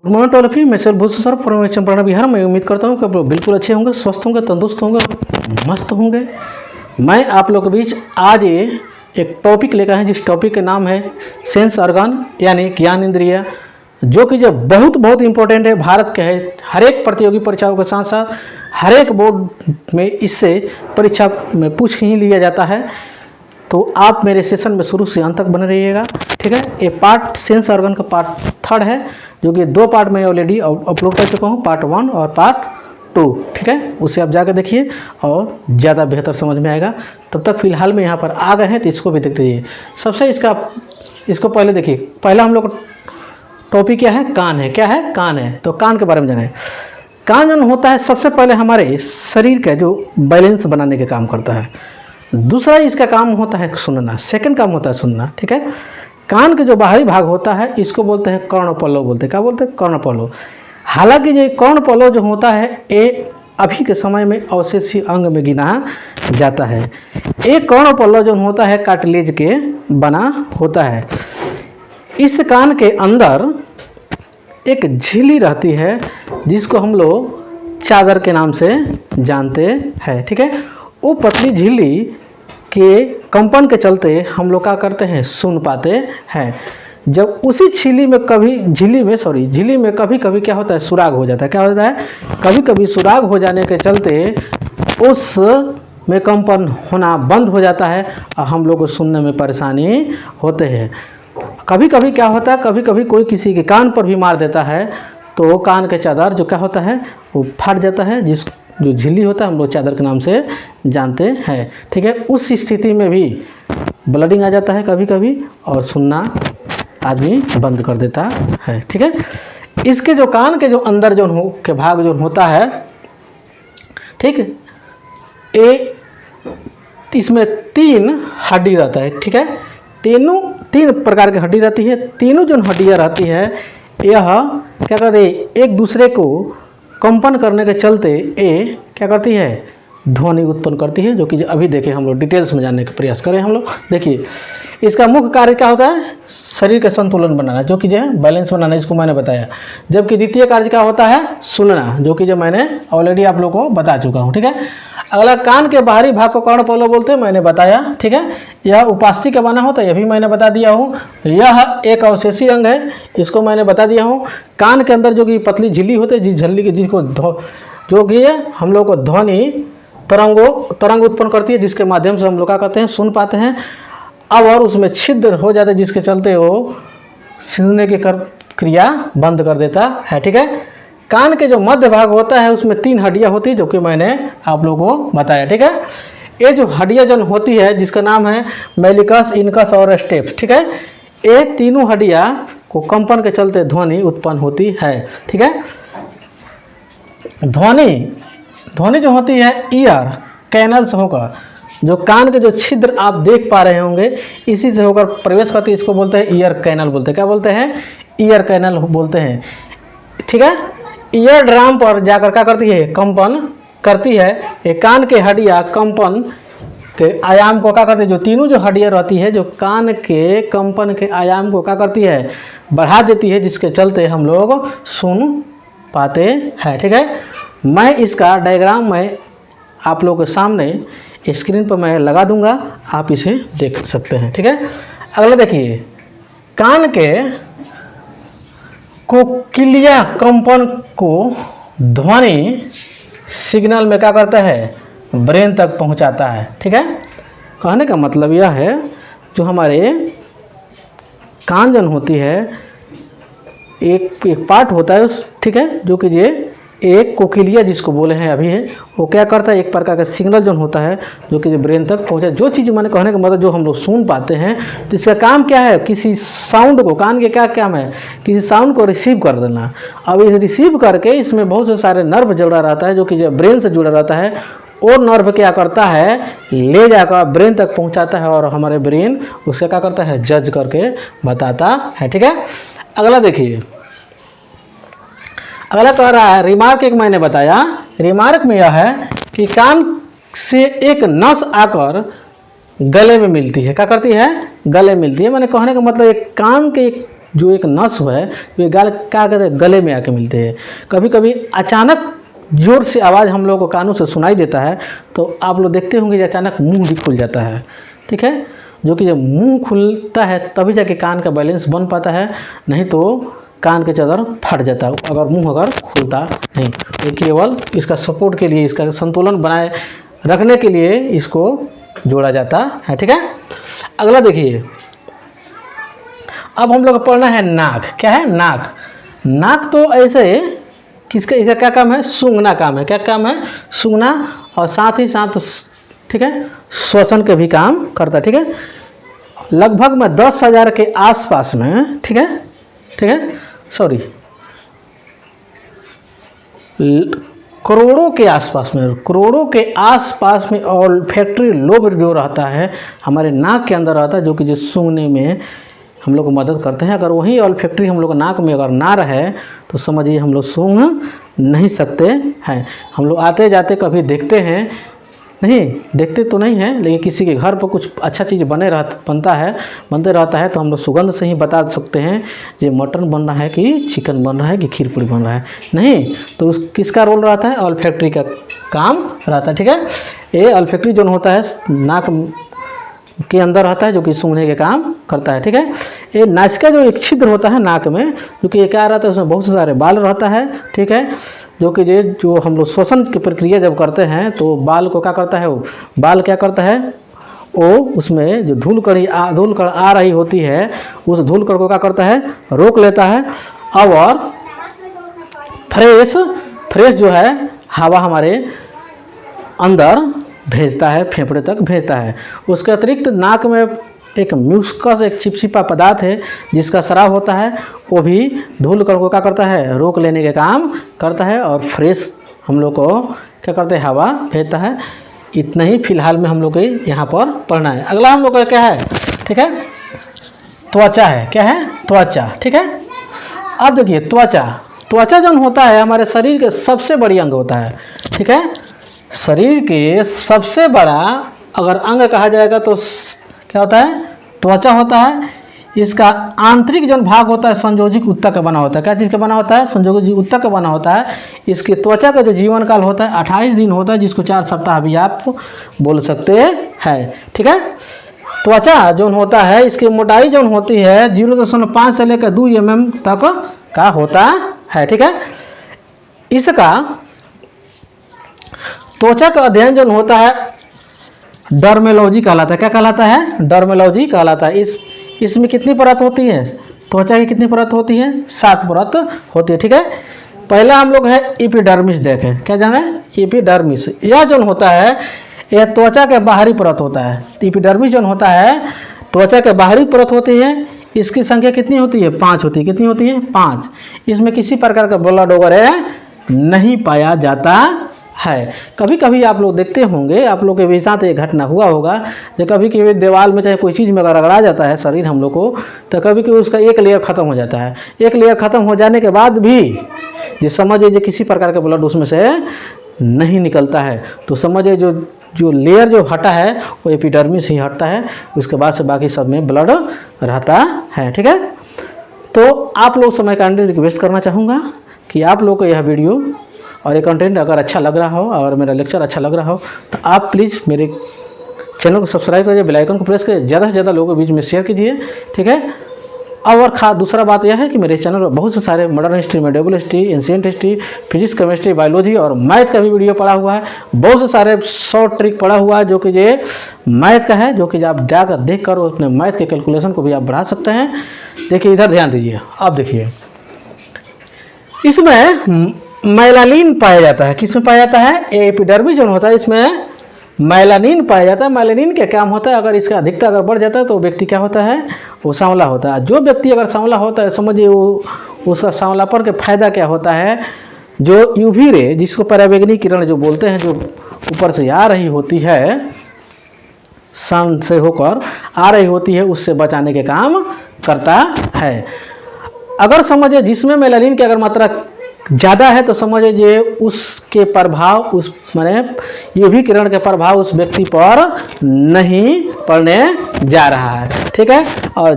Good morning to all of you. मैं sir Bhushan sir formation पढ़ना बिहार। मैं उम्मीद करता हूँ कि आप लोग बिल्कुल अच्छे होंगे, स्वस्थ होंगे, तंदुरुस्त होंगे, मस्त होंगे। मैं आप लोग के बीच आज एक टॉपिक लेकर आया जिस टॉपिक का नाम है सेंस ऑर्गन यानी ज्ञान इंद्रिय, जो कि जब बहुत बहुत इंपॉर्टेंट है, भारत के है। हर एक प्रतियोगी परीक्षाओं के साथ साथ हर एक बोर्ड में इससे परीक्षा में पूछ ही लिया जाता है। तो आप मेरे सेशन में शुरू से अंत तक बने रहिएगा, ठीक है। ये पार्ट सेंस ऑर्गन का पार्ट 3 है, जो कि 2 पार्ट में ऑलरेडी अपलोड कर चुका हूँ, पार्ट 1 और पार्ट 2, ठीक है। उसे आप जाकर देखिए और ज़्यादा बेहतर समझ में आएगा। तब तक फिलहाल में यहाँ पर आ गए हैं तो इसको भी देखते जाइए। सबसे इसको पहले देखिए। पहला हम लोग टॉपिक क्या है? कान है। क्या है? कान है। तो कान के बारे में जाने। कान जो होता है सबसे पहले हमारे शरीर का जो बैलेंस बनाने का काम करता है। दूसरा इसका काम होता है सुनना, सेकंड काम होता है सुनना, ठीक है। कान के जो बाहरी भाग होता है इसको बोलते हैं कर्णपल्लव बोलते हैं। क्या बोलते हैं? कर्णपल्लव। हालांकि ये कर्णपल्लव जो होता है ये अभी के समय में अवशेषीय अंग में गिना जाता है। एक कर्णपल्लव जो होता है कार्टिलेज के बना होता है। इस कान के अंदर एक झिल्ली रहती है जिसको हम लोग चादर के नाम से जानते हैं, ठीक है। वो पतली झिल्ली के कंपन के चलते हम लोग क्या करते हैं? सुन पाते हैं। जब उसी झिल्ली में कभी कभी क्या होता है? सुराग हो जाता है। क्या होता है? कभी कभी सुराग हो जाने के चलते उस में कंपन होना बंद हो जाता है और हम लोग को सुनने में परेशानी होते हैं। कभी कभी क्या होता है? कभी कभी कोई किसी के कान पर भी मार देता है तो कान के चादर जो क्या होता है वो फट जाता है, जो झिल्ली होता है हम लोग चादर के नाम से जानते हैं, ठीक है। उस स्थिति में भी ब्लडिंग आ जाता है कभी कभी और सुनना आदमी बंद कर देता है, ठीक है। इसके जो कान के जो अंदर के भाग जो होता है, ठीक है, इसमें 3 हड्डी रहता है, ठीक है। 3 प्रकार की हड्डी रहती है। तीनों जो हड्डियाँ रहती है यह क्या करती है? एक दूसरे को कंपन करने के चलते ये क्या करती है? ध्वनि उत्पन्न करती है, जो कि अभी देखें हम लोग डिटेल्स में जानने का प्रयास करें। हम लोग देखिए इसका मुख्य कार्य क्या होता है? शरीर का संतुलन बनाना, जो कि जो है बैलेंस बनाना, इसको मैंने बताया। जबकि द्वितीय कार्य क्या होता है? सुनना, जो कि जो मैंने ऑलरेडी आप लोगों को बता चुका हूँ, ठीक है। अगला कान के बाहरी भाग को कर्णपल्लव बोलते हैं, मैंने बताया, ठीक है। यह उपास्थि का बना होता है, यह भी मैंने बता दिया हूँ। यह एक अवशेषीय अंग है, इसको मैंने बता दिया हूँ। कान के अंदर जो कि पतली झिल्ली होती है, जिस झिल्ली के जिसको जो कि हम लोग को ध्वनि तरंग उत्पन्न करती है, जिसके माध्यम से हम लोग क्या करते हैं? सुन पाते हैं। अब और उसमें छिद्र हो जाता है जिसके चलते वो सुनने की क्रिया बंद कर देता है, ठीक है। कान के जो मध्य भाग होता है उसमें 3 हड्डियां होती है, जो कि मैंने आप लोगों को बताया, ठीक है। ये जो हड्डियां जो होती है जिसका नाम है मेलिकस, इनकस और स्टेप्स, ठीक है। ये तीनों हड्डियां को कंपन के चलते ध्वनि उत्पन्न होती है, ठीक है। ध्वनि जो होती है ईयर कैनल से होकर, जो कान के जो छिद्र आप देख पा रहे होंगे इसी से होकर प्रवेश करती है, इसको बोलते हैं ईयर कैनल बोलते हैं। क्या बोलते हैं? ईयर कैनल बोलते हैं, ठीक है। ईयर ड्रम पर जाकर क्या करती है? कंपन करती है। ये कान के हड्डियाँ कंपन के आयाम को क्या करती है? जो तीनों जो हड्डियाँ रहती है जो कान के कंपन के आयाम को क्या करती है? बढ़ा देती है, जिसके चलते हम लोग सुन पाते हैं, ठीक है। मैं इसका डायग्राम में आप लोगों के सामने स्क्रीन पर मैं लगा दूंगा, आप इसे देख सकते हैं, ठीक है। अगला देखिए, कान के कोक्लिया कंपन को ध्वनि सिग्नल में क्या करता है? ब्रेन तक पहुंचाता है, ठीक है। कहने का मतलब यह है जो हमारे कान जन होती है एक पार्ट होता है उस, ठीक है, जो कि ये एक कोकिलिया जिसको बोले हैं अभी है, वो क्या करता है? एक प्रकार का सिग्नल जो होता है जो कि ब्रेन तक पहुंचा। जो चीज़ मैंने कहने का मतलब जो हम लोग सुन पाते हैं, तो इसका काम क्या है? किसी साउंड को, कान के क्या काम है? किसी साउंड को रिसीव कर देना। अब इस रिसीव करके इसमें बहुत से सारे नर्व जुड़ा रहता है, जो कि जो ब्रेन से जुड़ा रहता है। और नर्व क्या करता है? ले जाकर ब्रेन तक पहुँचाता है और हमारे ब्रेन उससे क्या करता है? जज करके बताता है, ठीक है। अगला देखिए, अगला कह रहा है रिमार्क। एक मैंने बताया, रिमार्क में यह है कि कान से एक नस आकर गले में मिलती है। क्या करती है? गले में मिलती है। मैंने कहने का मतलब एक कान के एक जो एक नस है, तो ये गाल क्या कहते हैं, गले में आके मिलते हैं। कभी कभी अचानक जोर से आवाज़ हम लोगों को कानों से सुनाई देता है, तो आप लोग देखते होंगे कि अचानक मुंह भी खुल जाता है, ठीक है। जो कि जब मुंह खुलता है तभी जाके कान का बैलेंस बन पाता है, नहीं तो कान के चादर फट जाता है अगर मुंह अगर खुलता नहीं। तो केवल इसका सपोर्ट के लिए, इसका संतुलन बनाए रखने के लिए इसको जोड़ा जाता है, ठीक है। अगला देखिए, अब हम लोग पढ़ना है नाक। क्या है? नाक। नाक तो ऐसे किसका, इसका क्या काम है? सूंघना काम है। क्या काम है? सूंघना, और साथ ही साथ, ठीक है, श्वसन के भी काम करता है, ठीक है। लगभग में 10,000 के आसपास में, ठीक है, ठीक है, सॉरी, करोड़ों के आसपास में, करोड़ों के आसपास में ऑल्फैक्टरी लोब जो रहता है हमारे नाक के अंदर रहता है, जो कि जो सूंघने में हम लोग को मदद करते हैं। अगर वही ऑल्फैक्टरी हम लोग नाक में अगर ना रहे तो समझिए हम लोग सूंघ नहीं सकते हैं। हम लोग आते जाते कभी देखते हैं, नहीं देखते तो नहीं है, लेकिन किसी के घर पर कुछ अच्छा चीज़ बनते रहता है तो हम लोग सुगंध से ही बता सकते हैं ये मटन बन रहा है कि चिकन बन रहा है कि खीर पूरी बन रहा है। नहीं तो उस किसका रोल रहता है? ऑल्फैक्टरी का काम रहता है, ठीक है। ये ऑल्फैक्टरी जो होता है नाक के अंदर रहता है, जो कि सूंघने के काम करता है, ठीक है। ये नासिका जो एक छिद्र होता है नाक में, जो कि क्या रहता है, उसमें बहुत सारे बाल रहता है, ठीक है। जो कि जो हम लोग श्वसन की प्रक्रिया जब करते हैं तो बाल को क्या करता है, वो बाल क्या करता है, वो उसमें जो धूल कण आ रही होती है उस धूल कण को क्या करता है, रोक लेता है, और फ्रेश जो है हवा हमारे अंदर भेजता है, फेफड़े तक भेजता है। उसके अतिरिक्त नाक में एक म्यूस्कस, एक चिपचिपा पदार्थ है जिसका स्राव होता है, वो भी धूल कण को क्या करता है, रोक लेने के काम करता है, और फ्रेश हम लोग को क्या करते हैं, हवा भेजता है। इतना ही फिलहाल में हम लोग को यहाँ पर पढ़ना है। अगला हम लोग का क्या है, ठीक है, त्वचा है। क्या है? त्वचा, ठीक है। अब देखिए त्वचा जो होता है हमारे शरीर के सबसे बड़ी अंग होता है, ठीक है। शरीर के सबसे बड़ा अगर अंग कहा जाएगा तो क्या होता है, त्वचा होता है। इसका आंतरिक जो भाग होता है संयोजिक ऊतक का बना होता है। क्या चीज़ का बना होता है? संयोजिक ऊतक का बना होता है। इसकी त्वचा का जो जीवन काल होता है 28 दिन होता है, जिसको 4 सप्ताह भी आप बोल सकते हैं, ठीक है। त्वचा जो होता है इसकी मोटाई जो होती है 0.5 से लेकर 2 mm तक का होता है, ठीक है। इसका त्वचा का अध्ययन जो होता है डर्मेलॉजी कहलाता है। क्या कहलाता है? डर्मेलॉजी कहलाता है। इसमें कितनी परत होती है? त्वचा की कितनी परत होती है? 7 परत होती है, ठीक है। पहला हम लोग है एपिडर्मिस देखें। क्या जाना है? एपिडर्मिस। यह जो होता है यह त्वचा के बाहरी परत होता है। एपिडर्मिस जो होता है त्वचा के बाहरी परत होती है। इसकी संख्या कितनी होती है? 5 होती है। कितनी होती है? 5। इसमें किसी प्रकार का ब्लड वगैरह नहीं पाया जाता है। कभी कभी आप लोग देखते होंगे, आप लोग के भी साथ एक घटना हुआ होगा, जो कभी कभी दीवार में चाहे कोई चीज़ में अगर रगड़ा जाता है शरीर हम लोग को, तो कभी कभी उसका एक लेयर ख़त्म हो जाता है। एक लेयर ख़त्म हो जाने के बाद भी ये समझिए किसी प्रकार का ब्लड उसमें से नहीं निकलता है, तो समझिए जो लेयर जो हटा है वो एपिडर्मिस ही हटता है। उसके बाद से बाकी सब में ब्लड रहता है, ठीक है। तो आप लोग समय का रिक्वेस्ट करना चाहूँगा कि आप लोग को यह वीडियो और ये कंटेंट अगर अच्छा लग रहा हो और मेरा लेक्चर अच्छा लग रहा हो तो आप प्लीज़ मेरे चैनल को सब्सक्राइब करिए, बेल आइकन को प्रेस करिए, ज़्यादा से ज़्यादा लोगों के बीच में शेयर कीजिए, ठीक है। और दूसरा बात यह है कि मेरे चैनल पर बहुत से सारे modern history, medieval history, ancient history, physics, chemistry, biology और मैथ का भी वीडियो पड़ा हुआ है। बहुत से सारे शॉर्ट ट्रिक पड़ा हुआ है जो कि ये मैथ का है, जो कि आप जाकर देख कर अपने मैथ के कैलकुलेशन को भी आप बढ़ा सकते हैं। देखिए इधर ध्यान दीजिए, आप देखिए इसमें मेलानिन पाया जाता है। किसमें पाया जाता है? एपिडर्मिस जो होता है इसमें मेलानिन पाया जाता है। मेलानिन क्या काम होता है? अगर इसका अधिकता अगर बढ़ जाता है तो व्यक्ति क्या होता है? वो सांवला होता है। जो व्यक्ति अगर सांवला होता है समझिए वो उसका सांवलापन का फायदा क्या होता है? जो यूवी रे, जिसको पराबैंगनी किरण जो बोलते हैं, जो ऊपर से आ रही होती है, सन से होकर आ रही होती है, उससे बचाने के काम करता है। अगर समझिए जिसमें मेलानिन की अगर मात्रा ज़्यादा है तो समझ लीजिए उसके प्रभाव उस माने यूवी किरण के प्रभाव उस व्यक्ति पर नहीं पड़ने जा रहा है, ठीक है। और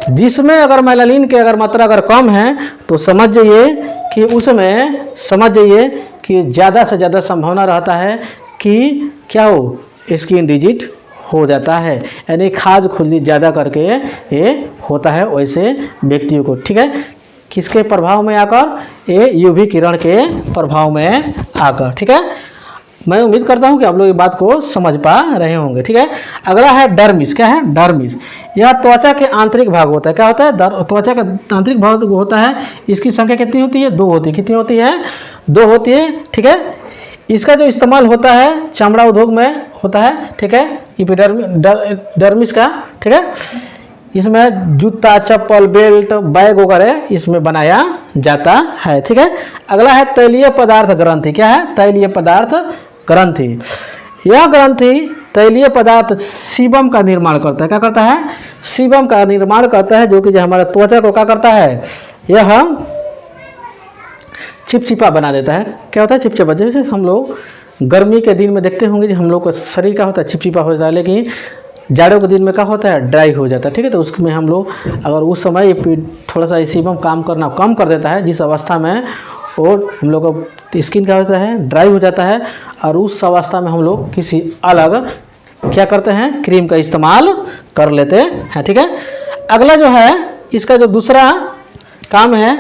जिसमें अगर मेलानिन की अगर मात्रा अगर कम है तो समझ जाइए कि ज़्यादा से ज़्यादा संभावना रहता है कि क्या हो, स्किन डिजीज हो जाता है, यानी खाज खुजली ज़्यादा करके ये होता है वैसे व्यक्तियों को, ठीक है। किसके प्रभाव में आकर, ये यूवी किरण के प्रभाव में आकर, ठीक है। मैं उम्मीद करता हूँ कि आप लोग ये बात को समझ पा रहे होंगे, ठीक है। अगला है डर्मिस। क्या है डर्मिस? यह त्वचा के आंतरिक भाग होता है। क्या होता है? त्वचा का आंतरिक भाग होता है। इसकी संख्या कितनी होती है? 2 होती है। कितनी होती है? 2 होती है, ठीक है। इसका जो इस्तेमाल होता है चमड़ा उद्योग में होता है, ठीक है, एपिडर्मिस का, ठीक है। इसमें जूता, चप्पल, बेल्ट, बैग वगैरह इसमें बनाया जाता है, ठीक है। अगला है तैलीय पदार्थ ग्रंथि। क्या है? तैलीय पदार्थ ग्रंथि। यह ग्रंथि तैलीय पदार्थ सीबम का निर्माण करता है। क्या करता है? सीबम का निर्माण करता है, जो कि हमारे त्वचा को क्या करता है, यह चिपचिपा बना देता है। क्या होता है? चिपचिपा। जैसे हम लोग गर्मी के दिन में देखते होंगे कि हम लोग का शरीर का होता है चिपचिपा हो जाता है, लेकिन जाड़ों के दिन में क्या होता है, ड्राई हो जाता है, ठीक है। तो उसमें हम लोग अगर उस समय थोड़ा सा सीबम काम करना कम कर देता है, जिस अवस्था में और हम लोग का स्किन क्या होता है, ड्राई हो जाता है, और उस अवस्था में हम लोग किसी अलग क्या करते हैं, क्रीम का इस्तेमाल कर लेते हैं, ठीक है। अगला जो है इसका जो दूसरा काम है,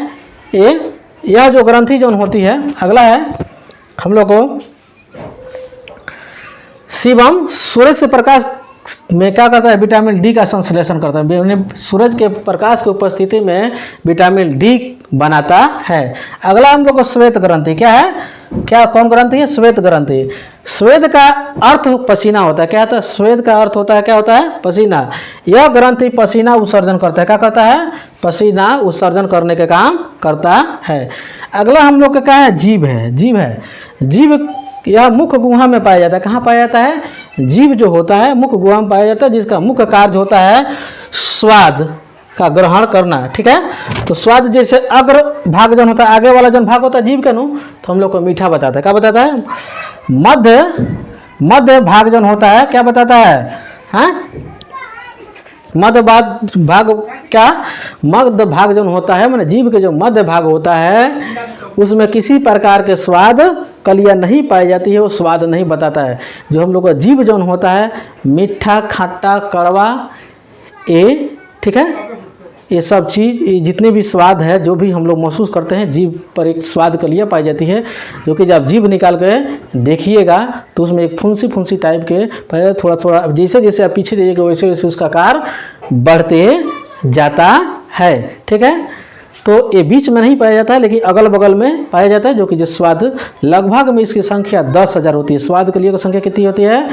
यह जो ग्रंथि जो होती है, अगला है हम लोग को सीबम सूरज से प्रकाश में क्या करता है, विटामिन डी का संश्लेषण करता है। सूरज के प्रकाश की उपस्थिति में विटामिन डी बनाता है। अगला हम लोग को श्वेत ग्रंथि। क्या है? क्या कौन ग्रंथि है? श्वेत ग्रंथि। श्वेत का अर्थ पसीना होता है। क्या होता है? श्वेत का अर्थ होता है, क्या होता है, पसीना। यह ग्रंथि पसीना उत्सर्जन करता है। क्या करता है? पसीना उत्सर्जन करने के काम करता है। अगला हम लोग का क्या है? जीभ है। जीभ यह मुख गुहा में पाया जाता है। कहाँ पाया जाता है? जीभ जो होता है मुख गुहा में पाया जाता है, जिसका मुख्य कार्य होता है स्वाद का ग्रहण करना, ठीक है। तो स्वाद जैसे अग्र भाग जन होता है, आगे वाला जन भाग होता है जीभ का नु, तो हम लोग को मीठा बताता है। क्या बताता है? मध्य भाग जन होता है, क्या बताता है? हाँ, मध्य भाग क्या? मध्य भाग जो होता है, मैंने जीभ के जो मध्य भाग होता है उसमें किसी प्रकार के स्वाद कलियाँ नहीं पाई जाती है, वो स्वाद नहीं बताता है। जो हम लोग का जीभ जो होता है, मीठा, खट्टा, कड़वा, ये, ठीक है, ये सब चीज़, ये जितने भी स्वाद है जो भी हम लोग महसूस करते हैं, जीभ पर एक स्वाद कलियाँ पाई जाती है, जो कि जब जीभ निकाल के देखिएगा तो उसमें एक फुंसी टाइप के पहले थोड़ा जैसे जैसे आप पीछे जाइएगा वैसे वैसे उसका आकार बढ़ते जाता है, ठीक है। तो ये बीच में नहीं पाया जाता है, लेकिन अगल बगल में पाया जाता है, जो कि जो स्वाद लगभग में इसकी संख्या 10,000 होती है। स्वाद के लिए की संख्या कितनी होती है?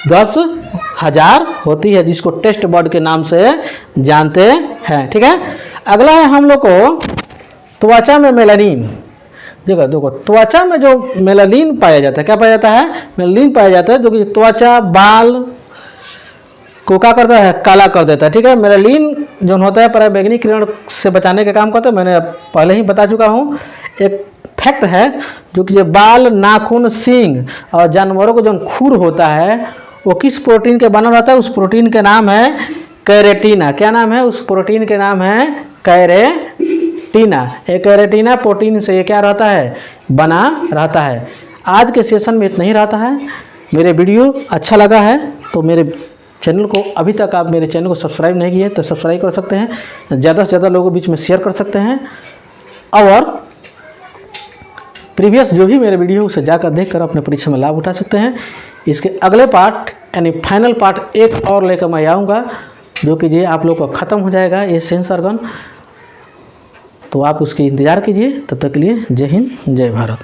10,000 होती है, जिसको टेस्ट बर्ड के नाम से जानते हैं, ठीक है। अगला है हम लोग को त्वचा में मेलानिन। देखो त्वचा में जो मेलानिन पाया जाता है, क्या पाया जाता है? मेलानिन पाया जाता है, जो कि त्वचा बाल को क्या करता है, काला कर देता है, ठीक है। मेलानिन जो होता है पराबैंगनी किरण से बचाने का काम करता है, मैंने पहले ही बता चुका हूँ। एक फैक्ट है, जो कि ये बाल, नाखून, सींग और जानवरों को जो खूर होता है वो किस प्रोटीन के बना रहता है? उस प्रोटीन के नाम है कैरेटिना। क्या नाम है? उस प्रोटीन के नाम है कैरेटिना। एक कैरेटिना प्रोटीन से ये क्या रहता है, बना रहता है। आज के सेशन में इतना ही रहता है। मेरे वीडियो अच्छा लगा है तो मेरे चैनल को, अभी तक आप मेरे चैनल को सब्सक्राइब नहीं किए तो सब्सक्राइब कर सकते हैं, ज़्यादा से ज़्यादा लोगों के बीच में शेयर कर सकते हैं, और प्रीवियस जो भी मेरे वीडियो उसे जाकर देखकर अपने परीक्षा में लाभ उठा सकते हैं। इसके अगले पार्ट यानी फाइनल पार्ट एक और लेकर मैं आऊँगा, जो कि ये आप लोग का ख़त्म हो जाएगा ये सेंसर गन, तो आप उसकी इंतज़ार कीजिए। तब तक के लिए जय हिंद, जय भारत।